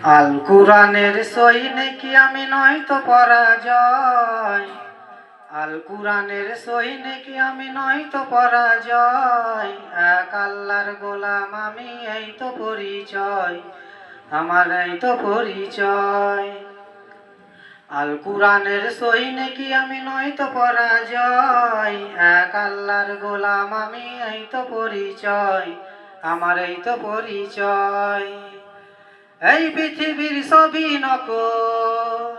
আল কুরআনের সৈনিক আমি নয়তো পরাজয়। আল কুরআনের সৈনিক আমি নয়তো পরাজয়। এক আল্লাহর গোলাম আমি, এই তো পরিচয় আমার, এই তো পরিচয়। আল কুরআনের সৈনিক আমি নয়তো পরাজয়। এক আল্লাহর গোলাম আমি, এই তো পরিচয় আমার, এই তো পরিচয়। এই পৃথিবীর সবই নকল,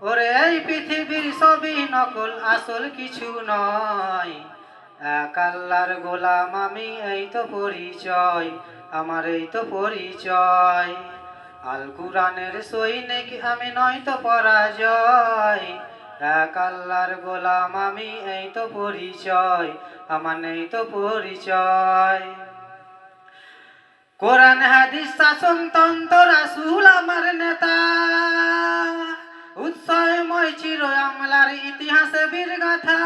ওরে এই পৃথিবীর সবই নকল, আসল কিছু নয়। এক আল্লাহর গোলাম আমি, এই তো পরিচয় আমার, এই তো পরিচয়। আল কুরআনের সৈনিক আমি নয়তো পরাজয়। এক আল্লাহর গোলাম আমি, এই তো পরিচয় আমার, এই তো পরিচয়। কোরআন হাদিস শাসনতন্ত্র রাসূল আমার নেতা, উৎসবময় চির আমলার ইতিহাসে বীর গাথা।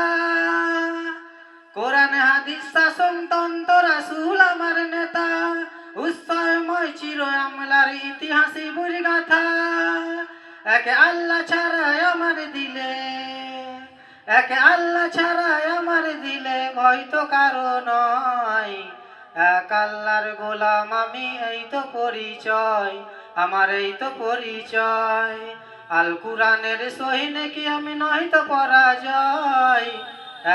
কোরআন হাদিস শাসনতন্ত্র রাসূল আমার নেতা, উৎসবময় চির আমলার ইতিহাসে বীর গাথা। একে আল্লাহ ছাড়া আমার দিলে, একে আল্লাহ ছাড়া আমার দিলে ভয় তো কারো নয়। এক আল্লাহর গোলাম আমি, এই তো পরিচয় আমার, এই তো পরিচয়। আল কুরআনের সৈনিক আমি নয়তো পরাজয়।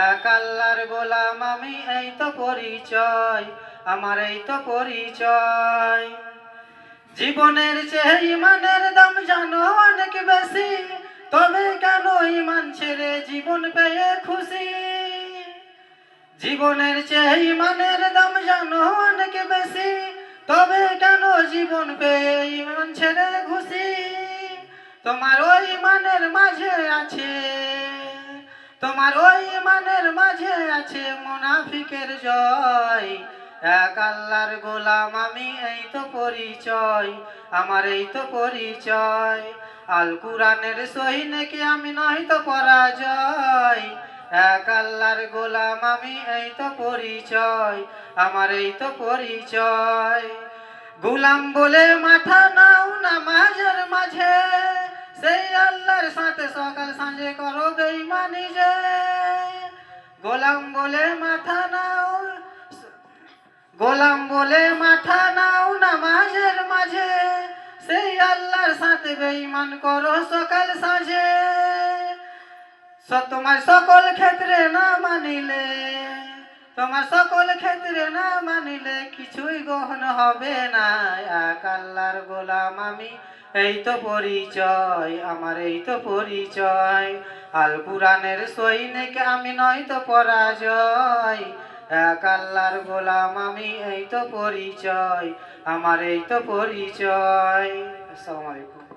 এক আল্লাহর গোলাম আমি, এই তো পরিচয় আমার, এই তো পরিচয়। জীবনের চেয়ে ইমানের দাম জানো অনেক বেশি, তবে কেন ইমান ছেড়ে জীবন পেয়ে খুশি। জীবনের চেয়ে ইমানের দাম জানো অনেক বেশি, তবে কেন জীবন পেয়ে ইমান ছেড়ে খুশি। তোমার ওই ইমানের মাঝে আছে, তোমার ওই ইমানের মাঝে আছে মুনাফিকের জয়। এক আল্লাহর গোলাম আমি, এই তো পরিচয় আমার, এই তো পরিচয়। আল কুরআনের সৈনিক আমি নয়তো পরাজয়। এক আল্লাহর গোলাম আমি, এই তো পরিচয় আমার, এই তো পরিচয়। গোলাম বলে মাথা নাও নামাজের মাঝে, সেই আল্লাহর সাথে সকাল সাঁঝে করো বেঈমানি যে। গোলাম বলে মাথা নাও, গোলাম বলে মাথা নাও নামাজের মাঝে, সেই আল্লাহর সাথে বেঈমান করো সকাল সাঁঝে। তোমার সকল ক্ষেত্রে না মানিলে, তোমার সকল ক্ষেত্রে না মানিলে কিছুই গ্রহণ হবে না। এক আল্লাহর গোলাম আমি, এই তো পরিচয় আমার, এই তো পরিচয়। আল কুরআনের সৈনিক আমি নয়তো পরাজয়। এক আল্লাহর গোলাম আমি, এই তো পরিচয় আমার, এই তো পরিচয়। আসসালামু আলাইকুম।